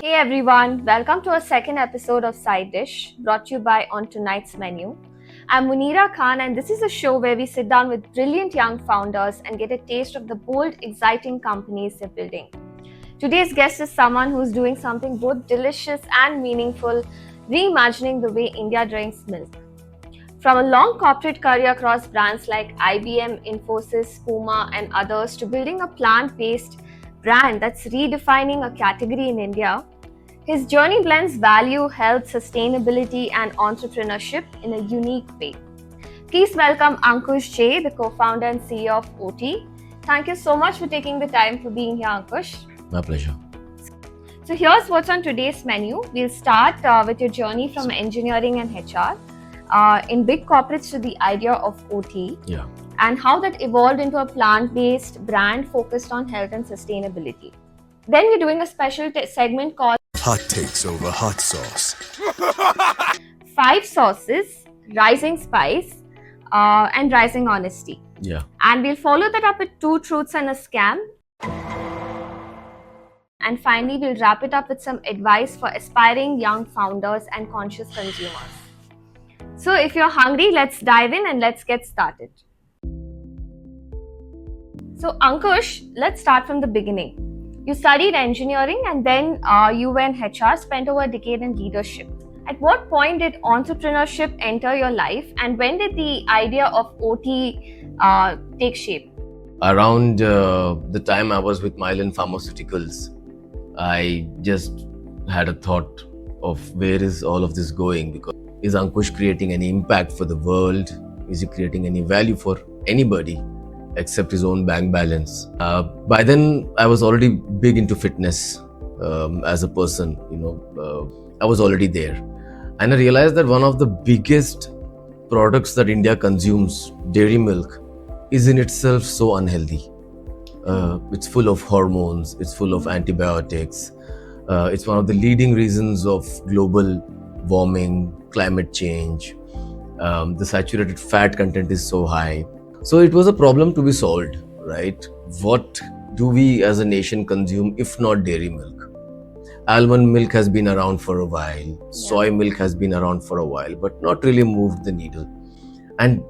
Hey everyone, welcome to our second episode of Side Dish, brought to you by On Tonight's Menu. I'm Munira Khan, and this is a show where we sit down with brilliant young founders and get a taste of the bold, exciting companies they're building. Today's guest is someone who's doing something both delicious and meaningful, reimagining the way India drinks milk. From a long corporate career across brands like IBM, Infosys, Puma, and others, to building a plant-based brand that's redefining a category in India, his journey blends value, health, sustainability, and entrepreneurship in a unique way. Please welcome Ankush J, the co-founder and CEO of OT. Thank you so much for taking the time for being here, Ankush. My pleasure. So here's what's on today's menu. We'll start with your journey from engineering and HR in big corporates to the idea of OT. Yeah. And how that evolved into a plant-based brand focused on health and sustainability. Then we're doing a special segment called Hot Takes Over Hot Sauce. 5 Sauces, Rising Spice, and Rising Honesty. Yeah. And we'll follow that up with 2 truths and a scam. And finally, we'll wrap it up with some advice for aspiring young founders and conscious consumers. So if you're hungry, let's dive in and let's get started. So Ankush, let's start from the beginning. You studied engineering and then you were in HR, spent over a decade in leadership. At what point did entrepreneurship enter your life, and when did the idea of OT take shape? Around the time I was with Mylan Pharmaceuticals, I just had a thought of where is all of this going, because is Ankush creating any impact for the world? Is he creating any value for anybody except his own bank balance? By then, I was already big into fitness as a person. I was already there, and I realized that one of the biggest products that India consumes, dairy milk, is in itself so unhealthy. It's full of hormones. It's full of antibiotics. It's one of the leading reasons of global warming, climate change. The saturated fat content is so high. So it was a problem to be solved, right? What do we as a nation consume if not dairy milk? Almond milk has been around for a while. Soy milk has been around for a while, but not really moved the needle. And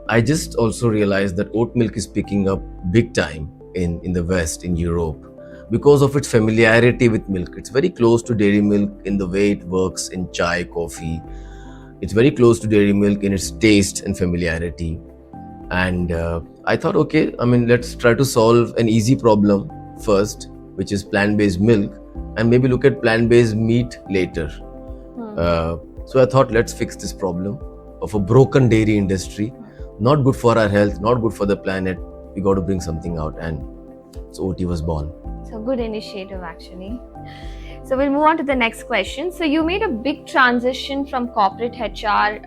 I just also realized that oat milk is picking up big time in the West, in Europe, because of its familiarity with milk. It's very close to dairy milk in the way it works in chai, coffee. It's very close to dairy milk in its taste and familiarity. And I thought, okay, let's try to solve an easy problem first, which is plant-based milk, and maybe look at plant-based meat later. So I thought, let's fix this problem of a broken dairy industry. Not good for our health, not good for the planet. We got to bring something out, and so OT was born. So good initiative, actually. So we'll move on to the next question. So you made a big transition from corporate HR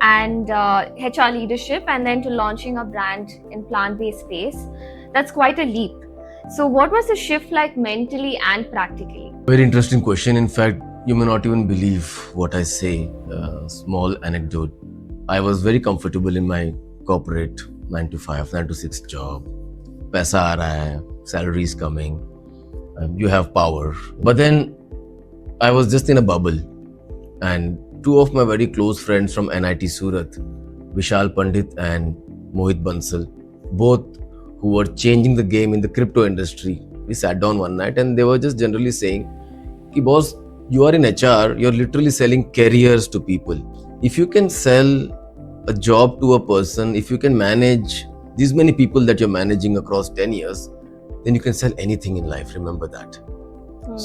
and HR leadership, and then to launching a brand in plant-based space. That's quite a leap. So what was the shift like mentally and practically? Very interesting question. In fact, you may not even believe what I say. Small anecdote. I was very comfortable in my corporate 9 to 5, 9 to 6 job. Paisa aa raha hai, salary is coming, you have power. But then I was just in a bubble, and 2 of my very close friends from NIT Surat, Vishal Pandit and Mohit Bansal, both who were changing the game in the crypto industry, we sat down one night and they were just generally saying, "Ki boss, you are in HR, you're literally selling careers to people. If you can sell a job to a person, if you can manage these many people that you're managing across 10 years, then you can sell anything in life, remember that.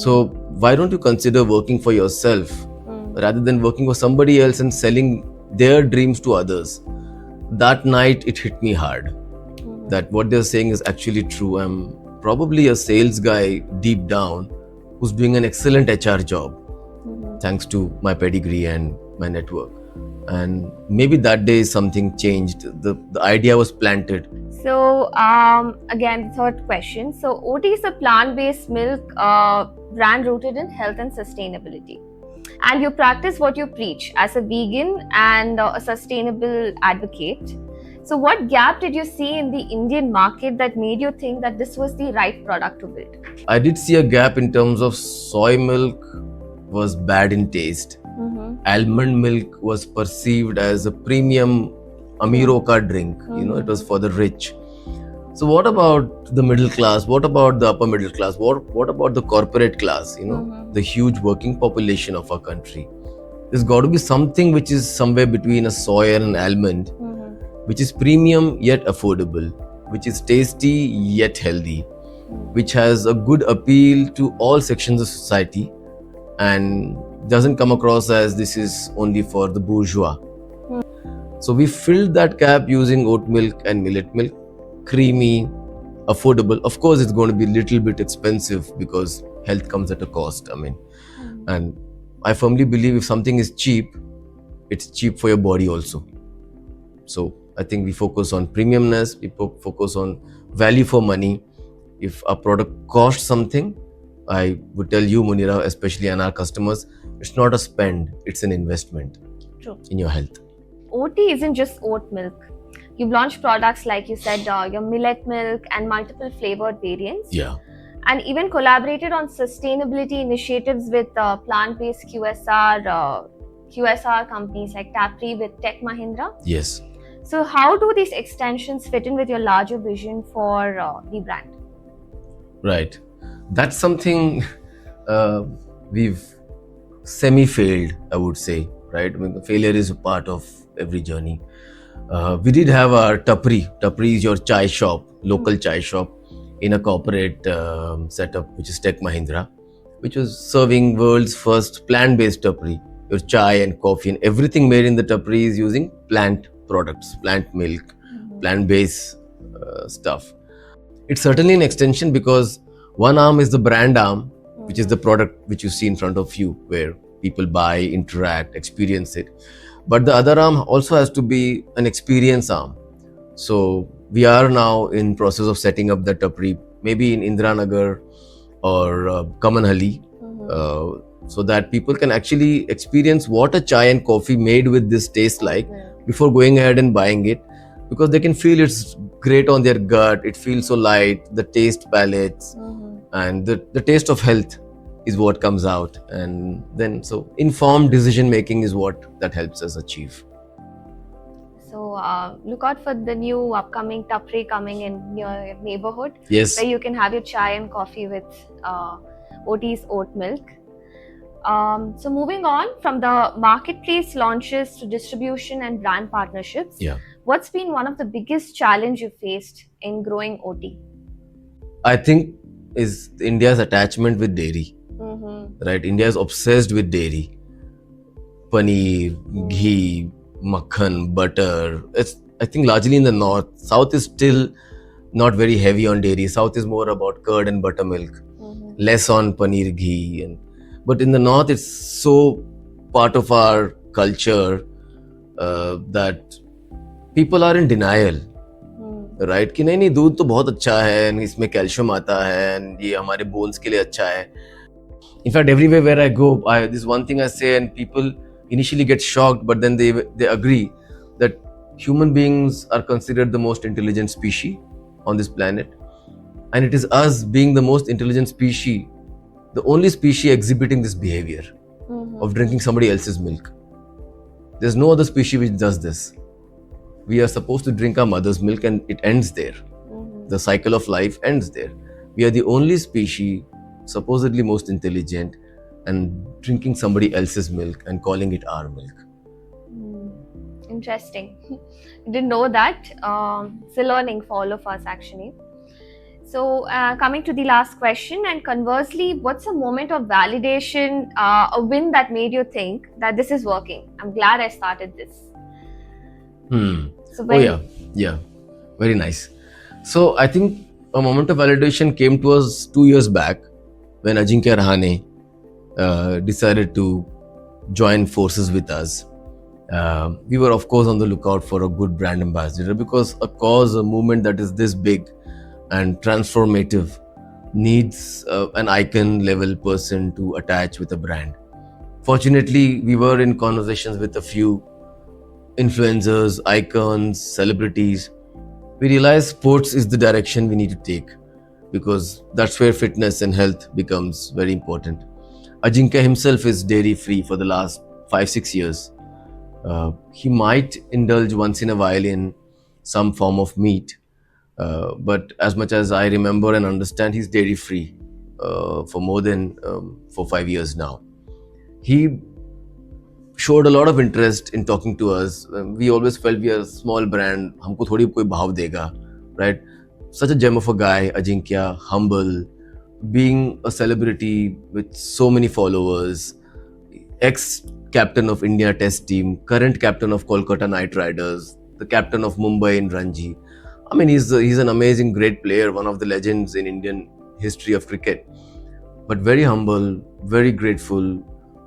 So why don't you consider working for yourself rather than working for somebody else and selling their dreams to others?" That night it hit me hard that what they're saying is actually true. I'm probably a sales guy deep down who's doing an excellent HR job thanks to my pedigree and my network. And maybe that day something changed. The idea was planted. So again, the third question. So OT is a plant-based milk brand rooted in health and sustainability. And you practice what you preach as a vegan and a sustainable advocate. So, what gap did you see in the Indian market that made you think that this was the right product to build? I did see a gap in terms of soy milk was bad in taste. Almond milk was perceived as a premium Amiroka drink. It was for the rich. So what about the middle class? What about the upper middle class? What about the corporate class? The huge working population of our country. There's got to be something which is somewhere between a soy and an almond, which is premium yet affordable, which is tasty yet healthy, which has a good appeal to all sections of society and doesn't come across as this is only for the bourgeois. So we filled that gap using oat milk and millet milk. Creamy, affordable. Of course, it's going to be a little bit expensive because health comes at a cost. And I firmly believe if something is cheap, it's cheap for your body also. So I think we focus on premiumness, we focus on value for money. If a product costs something, I would tell you, Munira, especially and our customers, it's not a spend, it's an investment. True. In your health. OT isn't just oat milk. You've launched products like you said, your millet milk and multiple flavored variants. Yeah. And even collaborated on sustainability initiatives with plant-based QSR companies like Tapri with Tech Mahindra. Yes. So how do these extensions fit in with your larger vision for the brand? Right. That's something we've semi-failed, I would say, right? Failure is a part of every journey. We did have our Tapri. Tapri is your chai shop, local chai shop in a corporate setup, which is Tech Mahindra, which was serving world's first plant-based Tapri. Your chai and coffee and everything made in the Tapri is using plant products, plant milk, plant-based stuff. It's certainly an extension because one arm is the brand arm, which is the product which you see in front of you, where people buy, interact, experience it. But the other arm also has to be an experience arm. So we are now in process of setting up the Tapri, maybe in Indiranagar or Kamanhalli, so that people can actually experience what a chai and coffee made with this tastes like before going ahead and buying it, because they can feel it's great on their gut, it feels so light, the taste palettes, and the taste of health is what comes out. And then so informed decision making is what that helps us achieve. So look out for the new upcoming Tapri coming in your neighborhood. Yes. Where you can have your chai and coffee with OT's oat milk. So moving on from the marketplace launches to distribution and brand partnerships. Yeah. What's been one of the biggest challenge you faced in growing OT? I think is India's attachment with dairy. Right, India is obsessed with dairy, paneer, ghee, makhan, butter. It's, I think, largely in the north. South is still not very heavy on dairy. South is more about curd and buttermilk, less on paneer, ghee. But in the north, it's so part of our culture that people are in denial. Right? कि नहीं दूध तो बहुत अच्छा है, and इसमें calcium आता है, and ये हमारे बोन्स के लिए अच्छा है. In fact, everywhere where I go, this is one thing I say, and people initially get shocked, but then they agree that human beings are considered the most intelligent species on this planet. And it is us being the most intelligent species, the only species exhibiting this behavior of drinking somebody else's milk. There's no other species which does this. We are supposed to drink our mother's milk and it ends there. The cycle of life ends there. We are the only species supposedly most intelligent and drinking somebody else's milk and calling it our milk. Interesting. Didn't know that. It's a learning for all of us actually. So coming to the last question, and conversely, what's a moment of validation, a win that made you think that this is working? I'm glad I started this. So yeah, very nice. So I think a moment of validation came to us 2 years back when Ajinkya Rahane decided to join forces with us. We were of course on the lookout for a good brand ambassador, because a cause, a movement that is this big and transformative needs an icon level person to attach with a brand. Fortunately, we were in conversations with a few influencers, icons, celebrities, we realize sports is the direction we need to take because that's where fitness and health becomes very important. Ajinkya himself is dairy free for the last 5-6 years. He might indulge once in a while in some form of meat, but as much as I remember and understand, he's dairy free for more than 4-5 years now. He showed a lot of interest in talking to us. We always felt we are a small brand. हमको थोड़ी कोई भाव देगा, right? Such a gem of a guy, Ajinkya, humble, being a celebrity with so many followers, ex-captain of India Test team, current captain of Kolkata Knight Riders, the captain of Mumbai in Ranji. I mean, he's an amazing, great player, one of the legends in Indian history of cricket. But very humble, very grateful,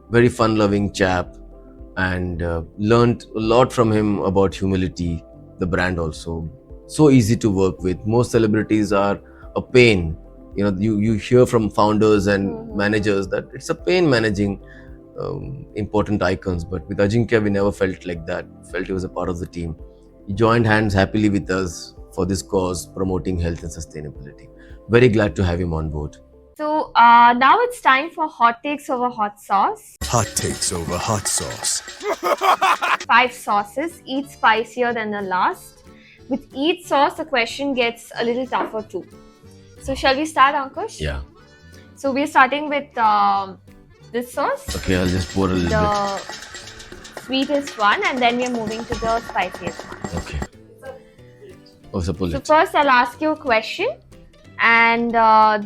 very fun-loving chap, and learned a lot from him about humility. The brand also so easy to work with. Most celebrities are a pain. You hear from founders and managers that it's a pain managing important icons, but with Ajinkya we never felt like that. Felt he was a part of the team. He joined hands happily with us for this cause, promoting health and sustainability. Very glad to have him on board. So now it's time for hot takes over hot sauce. Hot takes over hot sauce. 5 sauces, each spicier than the last. With each sauce, the question gets a little tougher too. So shall we start, Ankush? Yeah. So we're starting with this sauce, Okay, I'll just pour a little the sweetest one, and then we're moving to the spiciest one. bit. Okay. Oh, so pull So it. first, I'll ask you a question, and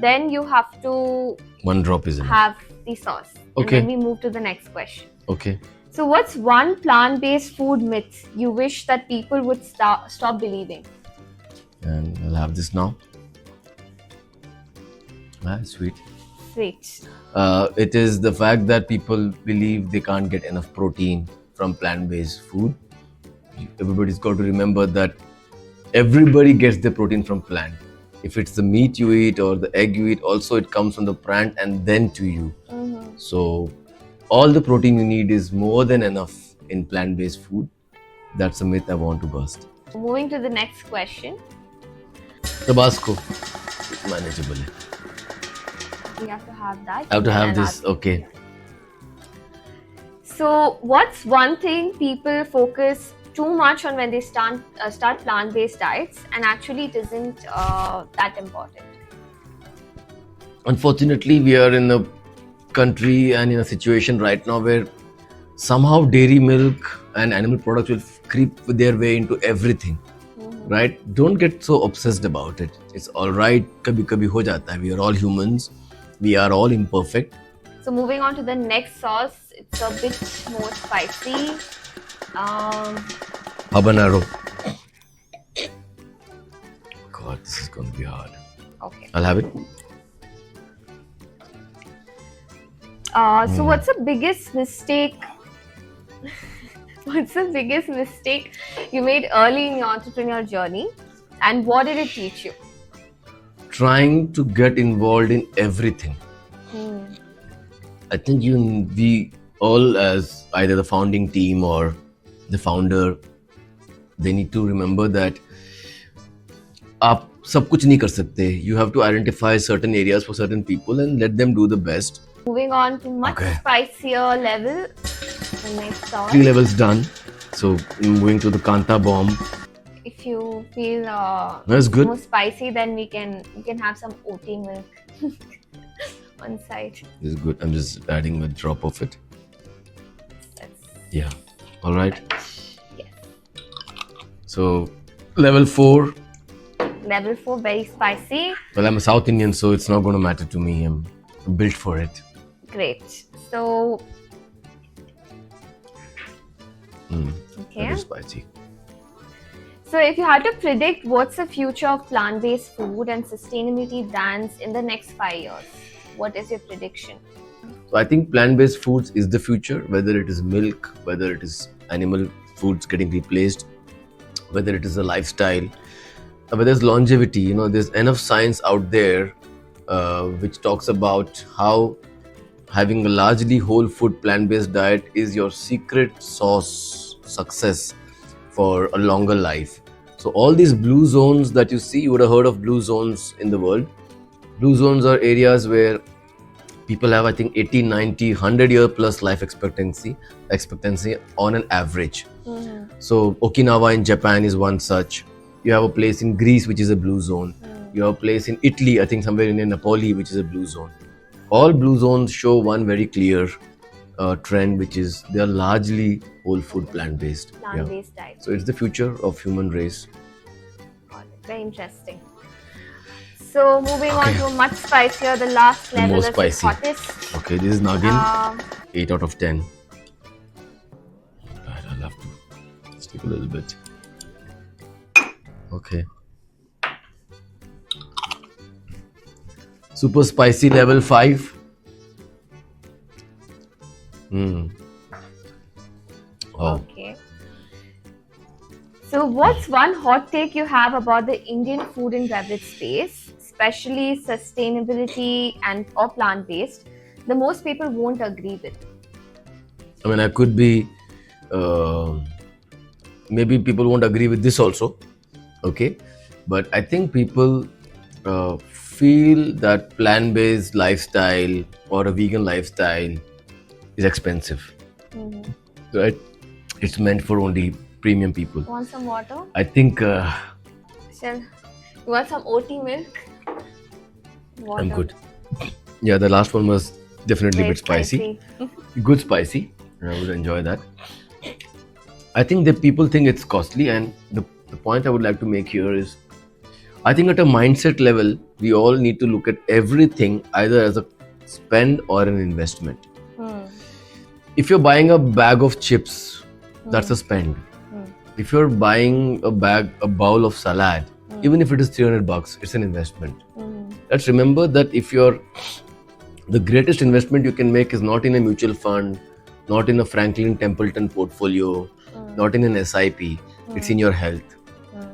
then you have to One drop is enough. have the sauce. Okay. And then we move to the next question. Okay. So, what's one plant-based food myth you wish that people would stop believing? And I'll have this now. Sweet. Sweet. It is the fact that people believe they can't get enough protein from plant-based food. Everybody's got to remember that everybody gets their protein from plant. If it's the meat you eat or the egg you eat, also it comes from the plant and then to you. So all the protein you need is more than enough in plant-based food. That's a myth I want to bust. Moving to the next question. Tabasco, manageable. We have to have that. I have to have And this. Okay. So, what's one thing people focus too much on when they start plant-based diets, and actually it isn't that important? Unfortunately, we are in a country and in a situation right now where somehow dairy milk and animal products will creep their way into everything. Right? Don't get so obsessed about it. It's all right. Kabhi kabhi ho jata hai. We are all humans. We are all imperfect. So, moving on to the next sauce, it's a bit more spicy. Habanero. God, this is going to be hard. Okay. I'll have it. So, what's the biggest mistake? What's the biggest mistake you made early in your entrepreneurial journey, and what did it teach you? Trying to get involved in everything. I think we all, as either the founding team or the founder, they need to remember that आप सब कुछ नहीं कर सकते. You have to identify certain areas for certain people and let them do the best. Moving on to much Okay. spicier level. The next sauce. 3 levels done. So moving to the Kanta bomb. If you feel That's good. more spicy, then we can have some oat milk on side. This is good. I'm just adding a drop of it. That's Yeah. All right. yes. So level 4. Level 4, very spicy. Well, I'm a South Indian, so it's not going to matter to me. I'm built for it. Great. So okay. Very spicy. So if you had to predict what's the future of plant-based food and sustainability brands in the next 5 years, what is your prediction? So I think plant-based foods is the future, whether it is milk, whether it is animal foods getting replaced, whether it is a lifestyle, whether there's longevity. There's enough science out there which talks about how having a largely whole food plant-based diet is your secret sauce success for a longer life. So all these blue zones that you see, you would have heard of blue zones in the world. Blue zones are areas where people have, I think, 80, 90, 100-year plus life expectancy on an average. So Okinawa in Japan is one such. You have a place in Greece which is a blue zone. You have a place in Italy, I think somewhere in Napoli, which is a blue zone. All blue zones show one very clear trend, which is they are largely whole food plant-based. Plant-based diet. So it's the future of human race. Got it. Very interesting. So moving on to a much spicier, the last level most is the spicy. hottest. Okay, this is Nagin. Um, 8 out of 10. Right, I'll have to stick a little bit. Okay. Super spicy level 5. Oh. Okay. So what's one hot take you have about the Indian food and beverage space, especially sustainability and or plant-based, the most people won't agree with? I mean, I could be, maybe people won't agree with this also, okay? But I think people feel that plant-based lifestyle or a vegan lifestyle is expensive, right? It's meant for only premium people. Want some water? I think Shall you want some OT milk? Water. I'm good. Yeah, the last one was definitely a Very bit spicy. Good spicy. I would enjoy that. I think that people think it's costly, and the point I would like to make here is I think at a mindset level, we all need to look at everything either as a spend or an investment. If you're buying a bag of chips, that's a spend. If you're buying a bowl of salad, even if it is $300, it's an investment. Let's remember that the greatest investment you can make is not in a mutual fund, not in a Franklin Templeton portfolio, not in an SIP, it's in your health.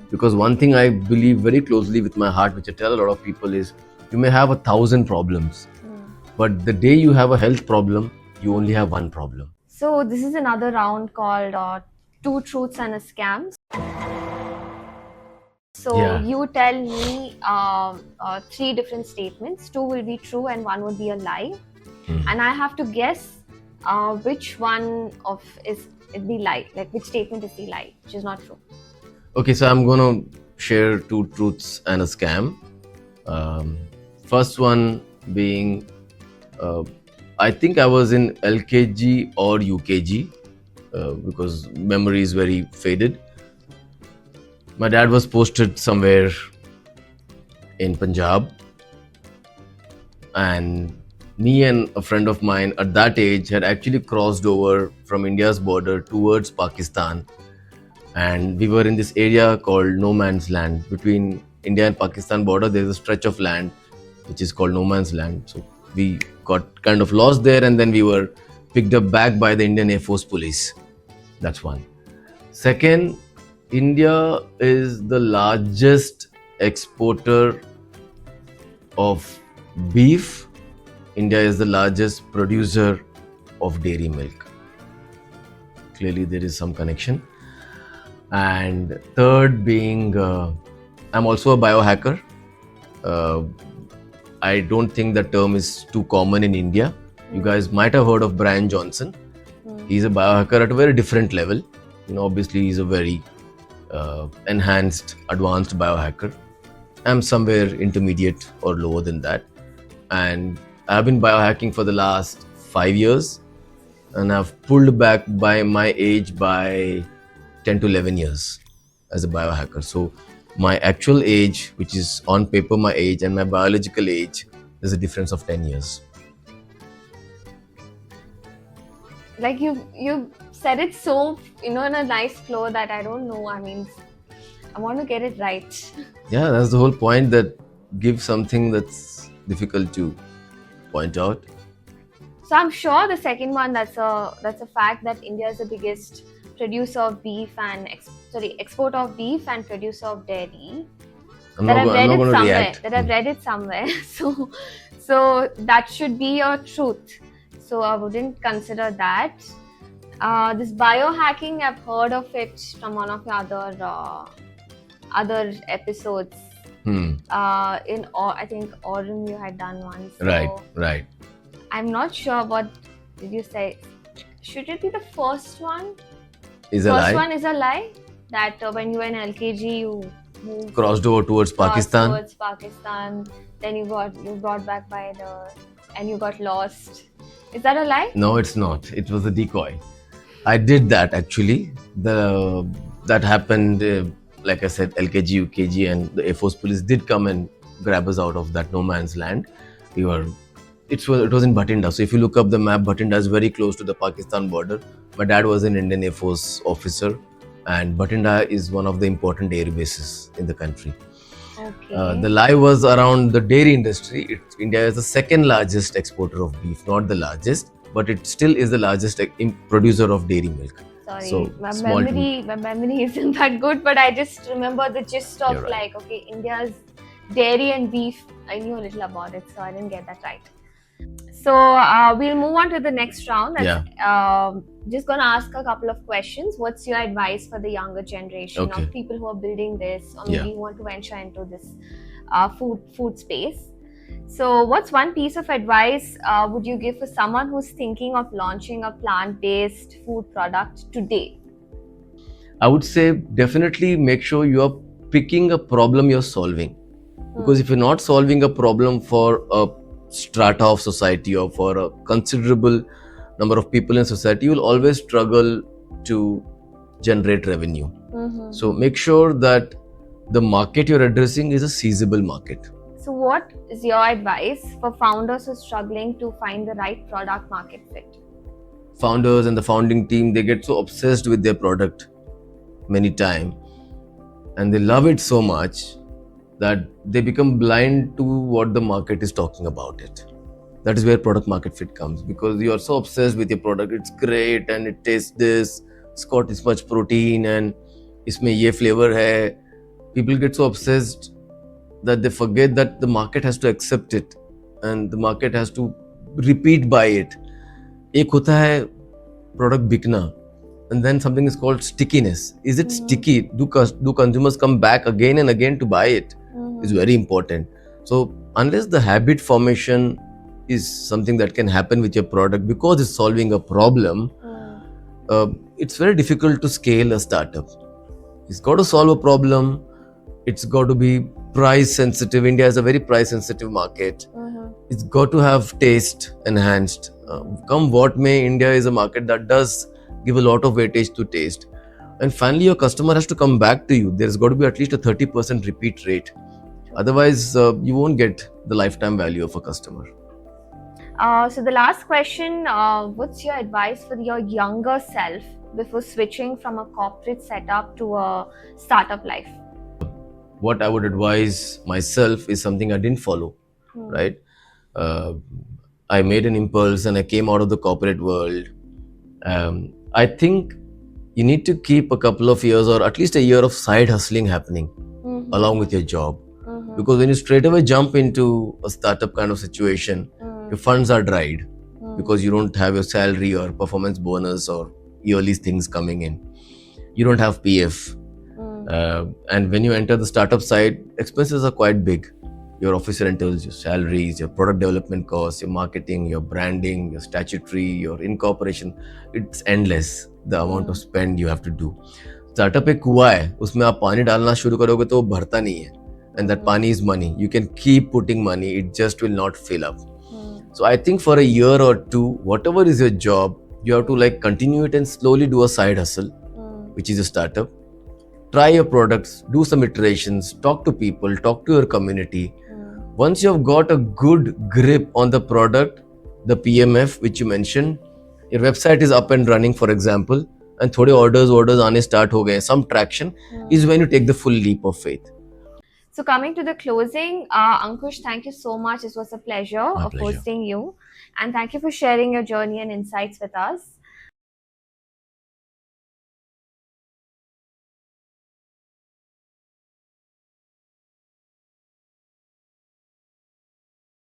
Because one thing I believe very closely with my heart, which I tell a lot of people, is you may have 1,000 problems, but the day you have a health problem, you only have one problem. So this is another round called Two Truths and a Scam. So Yeah. you tell me 3 different statements. 2 will be true and 1 will be a lie. And I have to guess which one is the lie, like which statement is the lie, which is not true. Okay, so I'm going to share 2 truths and a scam. First one being, I think I was in LKG or UKG because memory is very faded. My dad was posted somewhere in Punjab, and me and a friend of mine at that age had actually crossed over from India's border towards Pakistan, and we were in this area called No Man's Land. Between India and Pakistan border, there's a stretch of land which is called No Man's Land. So we got kind of lost there, and then we were picked up back by the Indian Air Force Police. That's one. Second, India is the largest exporter of beef. India is the largest producer of dairy milk. Clearly, there is some connection. And third being, I'm also a biohacker. I don't think the term is too common in India. You guys might have heard of Brian Johnson. He's a biohacker at a very different level. Obviously, he's a very enhanced, advanced biohacker. I'm somewhere intermediate or lower than that. And I've been biohacking for the last 5 years. And I've pulled back by my age by 10 to 11 years as a biohacker. So my actual age, which is on paper my age, and my biological age, there's a difference of 10 years. Like you said it so, in a nice flow that I don't know. I mean, I want to get it right. Yeah, that's the whole point, that give something that's difficult to point out. So I'm sure the second one, that's a fact that India is the biggest producer of beef and exporter of beef and producer of dairy. I'm not going to react. That I've read it somewhere. So that should be a truth. So I wouldn't consider that. This biohacking, I've heard of it from one of your other episodes. I think Aurum you had done one. So Right. I'm not sure what did you say. Should it be the first one? Is a First lie. one is a lie. That when you were in LKG, you moved Crossed over towards Pakistan. towards Pakistan. Then you brought back by and you got lost. Is that a lie? No, it's not. It was a decoy. I did that actually. That happened. Like I said, LKG, UKG, and the Air Force Police did come and grab us out of that no man's land. It was in Bhatinda. So if you look up the map, Bhatinda is very close to the Pakistan border. My dad was an Indian Air Force officer, and Bhatinda is one of the important air bases in the country. Okay. The lie was around the dairy industry. India is the second largest exporter of beef, not the largest, but it still is the largest producer of dairy milk. Sorry, So, my small memory isn't that good, but I just remember the gist of You're right. like, okay, India's dairy and beef. I knew a little about it, so I didn't get that right. So we'll move on to the next round. Just gonna ask a couple of questions. What's your advice for the younger generation Okay. of people who are building this, or Yeah. maybe want to venture into this food space? So, what's one piece of advice would you give for someone who's thinking of launching a plant-based food product today? I would say definitely make sure you are picking a problem you're solving. Because if you're not solving a problem for a strata of society or for a considerable number of people in society, you will always struggle to generate revenue. So make sure that the market you're addressing is a seizable market. So, what is your advice for founders who are struggling to find the right product market fit? Founders and the founding team, they get so obsessed with their product many times, and they love it so much that they become blind to what the market is talking about it. That is where product market fit comes, because you are so obsessed with your product. It's great and it tastes this, it's got this much protein and isme ye flavor hai. People get so obsessed that they forget that the market has to accept it and the market has to repeat by it. एक होता है product बिकना, and then something is called stickiness. Is it sticky? Do consumers come back again and again to buy it? Is very important. So unless the habit formation is something that can happen with your product because it's solving a problem, it's very difficult to scale a startup. It's got to solve a problem. It's got to be price sensitive. India is a very price sensitive market. It's got to have taste enhanced. Come what may, India is a market that does give a lot of weightage to taste. And finally, your customer has to come back to you. There's got to be at least a 30% repeat rate. Otherwise, you won't get the lifetime value of a customer. So the last question, what's your advice for your younger self before switching from a corporate setup to a startup life? What I would advise myself is something I didn't follow, right? I made an impulse and I came out of the corporate world. I think you need to keep a couple of years or at least a year of side hustling happening along with your job. Because when you straight away jump into a startup kind of situation, your funds are dried because you don't have your salary or performance bonus or yearly things coming in. You don't have PF. And when you enter the startup side, expenses are quite big. Your office rentals, your salaries, your product development costs, your marketing, your branding, your statutory, your incorporation, it's endless, the amount of spend you have to do. Startup एक कुआं है, उसमें आप पानी डालना शुरू करोगे तो वो भरता नहीं है. And that pani is money. You can keep putting money, it just will not fill up. So I think for a year or two, whatever is your job, you have to like continue it and slowly do a side hustle, which is a startup. Try your products, do some iterations, talk to people, talk to your community. Once you have got a good grip on the product, the PMF which you mentioned, your website is up and running, for example, and थोड़े orders आने start हो गए, some traction, is when you take the full leap of faith. So coming to the closing, Ankush, thank you so much. It was a pleasure My pleasure. hosting you, and thank you for sharing your journey and insights with us.